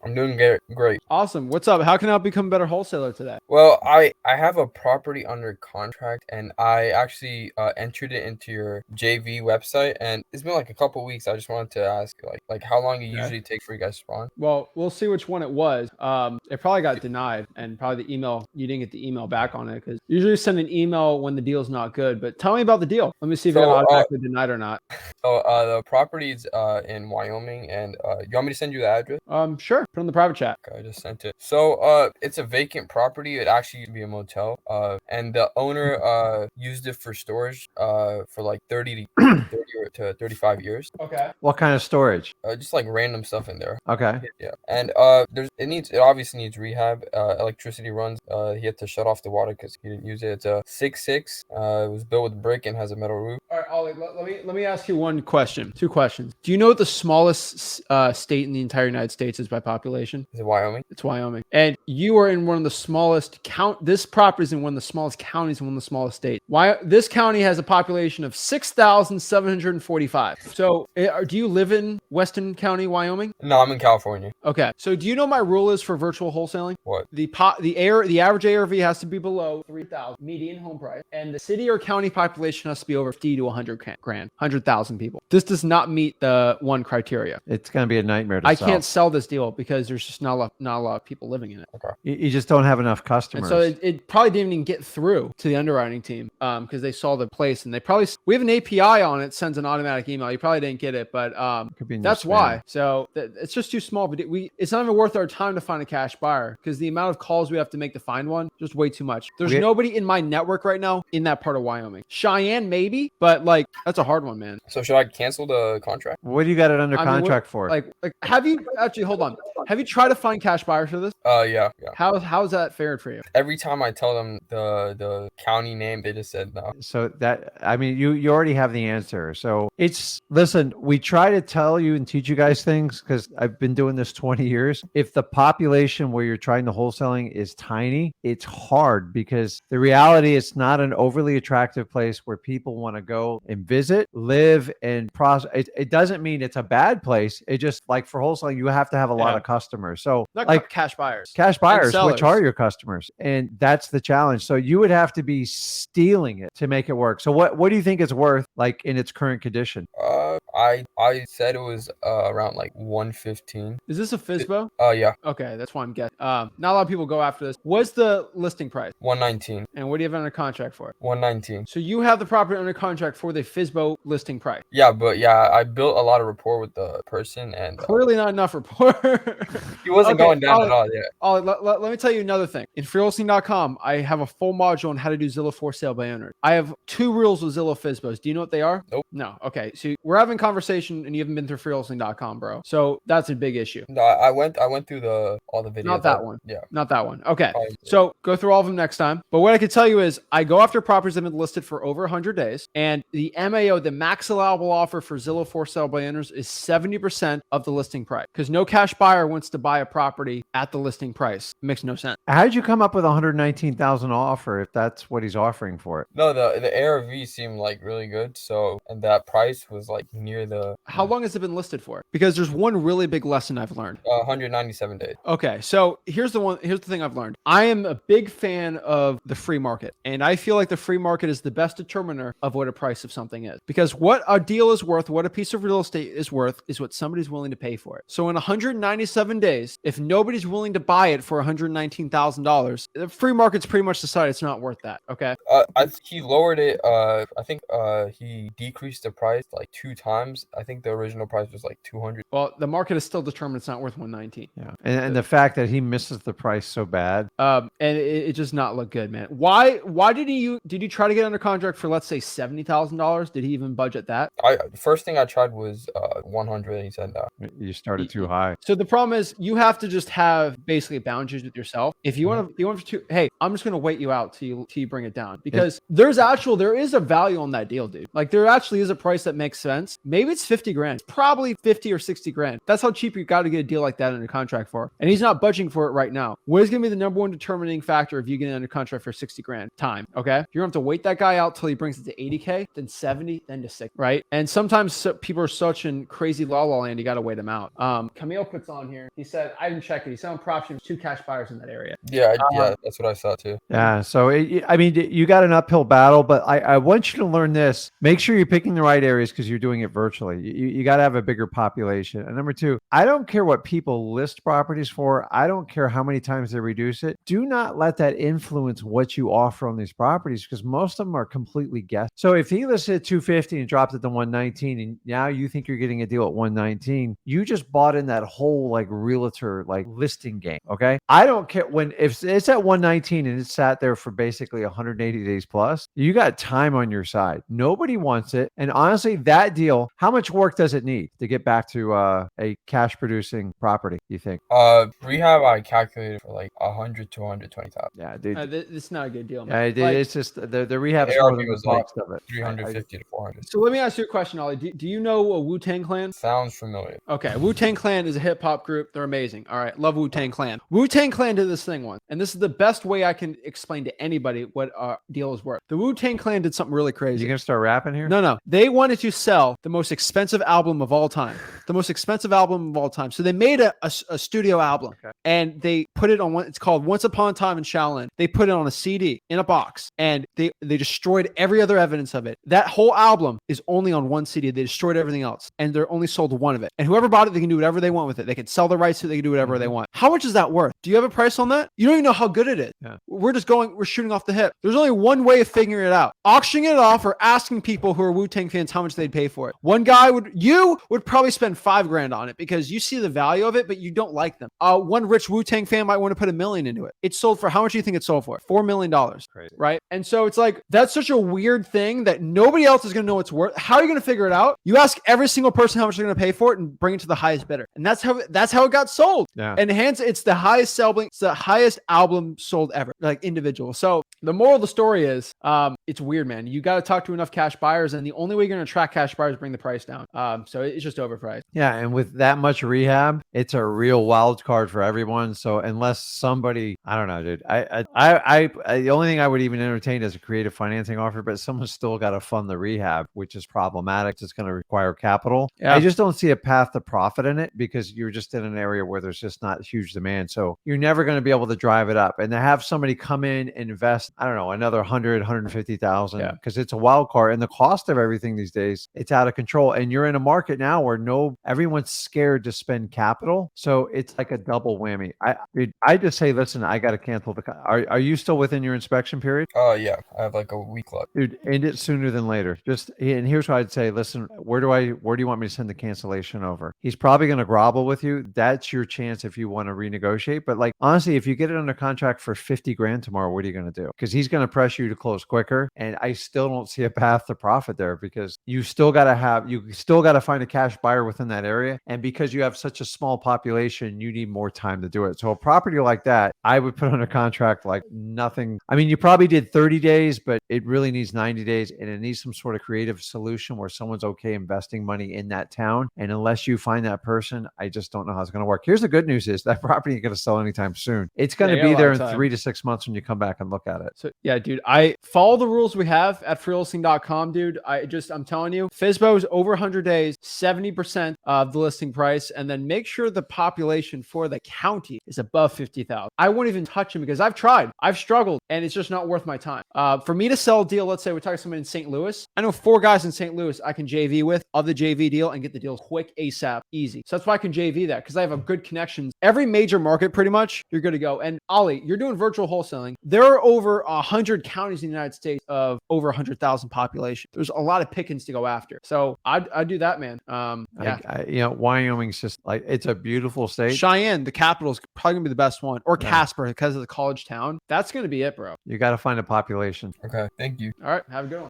I'm doing great. Awesome. What's up? How can I become a better wholesaler today? Well, I have a property under contract, and I actually entered it into your JV website, and it's been like a couple weeks. I just wanted to ask, like how long it Okay. usually take for you guys to respond? Well, we'll see which one it was. It probably got denied, and probably the email, you didn't get the email back on it, because usually send an email when the deal's not good. But tell me about the deal. Let me see if it got So, automatically denied or not. the property's in Wyoming, and you want me to send you the address? Sure. Put on the private chat. Okay, I just sent it. So, it's a vacant property. It actually used to be a motel. And the owner used it for storage for like 35 years. Okay. What kind of storage? Just like random stuff in there. Okay. Yeah, and it obviously needs rehab. Electricity runs. He had to shut off the water because he didn't use it. It's a 6'6". It was built with brick and has a metal roof. All right, Ollie. Let me ask you one question. Two questions. Do you know what the smallest state in the entire United States is by population? Is it Wyoming? It's Wyoming. And you are in one of the smallest this property is in one of the smallest counties in one of the smallest states. This county has a population of 6,745. So do you live in Weston County, Wyoming? No, I'm in California. Okay. So do you know my rule is for virtual wholesaling? What? The average ARV has to be below 3,000 median home price, and the city or county population has to be over 50 to 100 grand, 100,000 people. This does not meet the one criteria. It's going to be a nightmare to I sell. can't sell this deal because there's just not a lot of people living in it. Okay. You just don't have enough And customers. so it probably didn't even get through to the underwriting team because they saw the place, and we have an API on it, sends an automatic email. You probably didn't get it, but Could be in your that's spam. why. So it's just too small. But it's not even worth our time to find a cash buyer because the amount of calls we have to make to find one, just way too much. There's nobody in my network right now in that part of Wyoming. Cheyenne maybe, but like that's a hard one, man. So should I cancel the contract? What do you got it under I mean, contract for? Like have you actually hold on? Have you tried to find cash buyers for this? Yeah. How's that fared for you? Every time I tell them the county name, they just said no. So you already have the answer. So listen, we try to tell you and teach you guys things because I've been doing this 20 years. If the population where you're trying to wholesaling is tiny, it's hard because the reality it's not an overly attractive place where people want to go and visit, live, and process. It doesn't mean it's a bad place. It just like for wholesaling, you have to have a lot of customers. So Not like cash buyers. cash buyers, sellers. which are your customers. And that's the challenge. So you would have to be stealing it to make it work. So what do you think it's worth like in its current condition? I said it was around like 115. Is this a FISBO? Yeah, Okay, that's why I'm guessing. Not a lot of people go after this. What's the listing price? 119. And what do you have under contract for? 119. So you have the property under contract for the FISBO listing price. Yeah, but yeah, I built a lot of rapport with the person, and Clearly not enough rapport. he wasn't Okay, going down at all. Yeah. Ollie, let me tell you another thing. In freelisting.com, I have a full module on how to do Zillow for sale by owners. I have 2 rules with Zillow FISBOs. Do you know what they are? Nope. No. Okay. So we're having conversation and you haven't been through freelisting.com, bro. So that's a big issue. No, I went through all the videos. Not that one. Yeah. Not that one. Okay. Oh, So go through all of them next time. But what I can tell you is I go after properties that have been listed for over 100 days. And the MAO, the max allowable offer for Zillow for sale by owners is 70% of the listing price. Because no cash buyer wants to buy a property at the listing price. It makes no sense. How did you come up with 119,000 offer if that's what he's offering for it? No, the ARV seemed like really good. So, and that price was like near the How long has it been listed for? Because there's one really big lesson I've learned. 197 days. Okay, so here's the thing I've learned. I am a big fan of the free market, and I feel like the free market is the best determiner of what a price of something is. Because what a deal is worth, what a piece of real estate is worth, is what somebody's willing to pay for it. So in 197 days, if nobody's willing to buy it for $119,000, the free market's pretty much decided it's not worth that. Okay. He lowered it. I think he decreased the price like 2 times. I think the original price was like 200. Well, the market is still determined it's not worth 119. Yeah. And the fact that he misses the price so bad. And it just not look good, man. Why did you try to get under contract for, let's say, $70,000? Did he even budget that? The first thing I tried was 100, and he said no. You started too high. So the problem is you have to just have basically boundaries with yourself. If you want to, hey, I'm just going to wait you out till you bring it down because there is a value on that deal, dude. Like there actually is a price that makes sense. Maybe it's 50 grand. It's probably 50 or 60 grand. That's how cheap you got to get a deal like that under contract for. And he's not budging for it right now. What is going to be the number one determining factor if you get under contract for 60 grand? Time. Okay. You're going to have to wait that guy out till he brings it to 80K, then 70, then to 60, right? And sometimes people are such in crazy la la land, you got to wait them out. Camille puts on here. He said, I didn't check it. He's selling properties, 2 cash buyers in that area. Yeah, that's what I saw too. Yeah. So, I mean, you got an uphill battle, but I want you to learn this. Make sure you're picking the right areas because you're doing it virtually. You got to have a bigger population. And number 2, I don't care what people list properties for. I don't care how many times they reduce it. Do not let that influence what you offer on these properties because most of them are completely guessed. So if he listed at 250 and dropped it to 119 and now you think you're getting a deal at 119, you just bought in that whole like realtor like listing game. Okay. I don't care if it's at 119 and it's sat there for basically 180 days plus, you got time on your side. Nobody wants it. And honestly, that deal, how much work does it need to get back to a cash producing property, you think? Rehab I calculated for like 100 to 120,000. Yeah, dude. This is not a good deal, man. It's just the rehab ARV was was the like cost of it. 350 to 400. So let me ask you a question, Ollie. Do you know a Wu-Tang Clan? Sounds familiar. Okay, Wu-Tang Clan is a hip-hop group. They're amazing. All right, love Wu-Tang Clan. Wu-Tang Clan did this thing once, and this is the best way I can explain to anybody what a deal is worth. The Wu-Tang Clan did something really crazy. You gonna start rapping here? No. They wanted to sell the most expensive album of all time. The most expensive album of all time. So they made a studio album, and they put it on it's called Once Upon a Time in Shaolin. They put it on a CD in a box, and they destroyed every other evidence of it. That whole album is only on one CD. They destroyed everything else, and they're only sold one of it. And whoever bought it, they can do whatever they want with it. They can sell the rights to it. They can do whatever they want. How much is that worth? Do you have a price on that? You don't even know how good it is. Yeah. We're shooting off the hip. There's only one way of figuring it out. Auctioning it off or asking people who are Wu-Tang fans how much they'd pay for it. One guy would probably spend $5 grand on it because you see the value of it, but you don't like them. One rich Wu-Tang fan might want to put $1 million into it. It's sold for, how much do you think it sold for? $4 million. Crazy. Right? And so it's like, that's such a weird thing that nobody else is going to know it's worth. How are you going to figure it out? You ask every single person how much they're going to pay for it and bring it to the highest bidder. And that's how it got sold. Yeah. And hence it's the highest album sold ever, like individual. So the moral of the story is, it's weird, man. You got to talk to enough cash buyers, and the only way you're going to attract cash buyers is bring the price down. So it's just overpriced. Yeah, and with that much rehab, it's a real wild card for everyone. So unless somebody, I don't know, dude. I the only thing I would even entertain is a creative financing offer, but someone's still got to fund the rehab, which is problematic. It's going to require capital. Yeah. I just don't see a path to profit in it because you're just in an area where there's just not huge demand. So you're never going to be able to drive it up. And to have somebody come in and invest, I don't know, another 100, 150,000, because it's a wild card, and the cost of everything these days, it's out of control. And you're in a market now where everyone's scared to spend capital. So it's like a double whammy. I just say, listen, I got to cancel are you still within your inspection period? Yeah, I have like a week left. Dude, end it sooner than later. And here's what I'd say, listen, where do you want me to send the cancellation over? He's probably going to grovel with you. That's your chance if you want to renegotiate. But like, honestly, if you get it under contract for 50 grand tomorrow, what are you going to do? Because he's going to press you to close quicker. And I still don't see a path to profit there because you still got to find a cash buyer within that area. And because you have such a small population, you need more time to do it. So a property like that, I would put under contract like nothing. I mean, you probably did 30 days, but it really needs 90 days, and it needs some sort of creative solution where someone's okay investing money in that town. And unless you find that person, I just don't know how it's going to work. Here's the good news is that property ain't going to sell anytime soon. It's going to be there in 3 to 6 months when you come back and look at it. So yeah, dude, I follow the rules we have at freelisting.com, dude. I'm telling you, FSBO is over 100 days, 70% of the listing price. And then make sure the population for the county is above 50,000. I won't even touch them because I've tried, I've struggled, and it's just not worth my time. For me to sell a deal, let's say we're talking to someone in St. Louis. I know 4 guys in St. Louis I can JV with of the JV deal and get the deal quick, ASAP, easy. So that's why I can JV that, because I have a good connections. Every major market, pretty much, you're good to go. And Ollie, you're doing virtual wholesaling. There are over 100 counties in the United States of over 100,000 population. There's a lot of pickings to go after. So I do that, man. Yeah. Wyoming's just like, it's a beautiful state. Cheyenne, the capital, is probably gonna be the best one, or Casper because of the college town. That's gonna be it, bro. You got to find a population. Okay, thank you. All right, have a good one.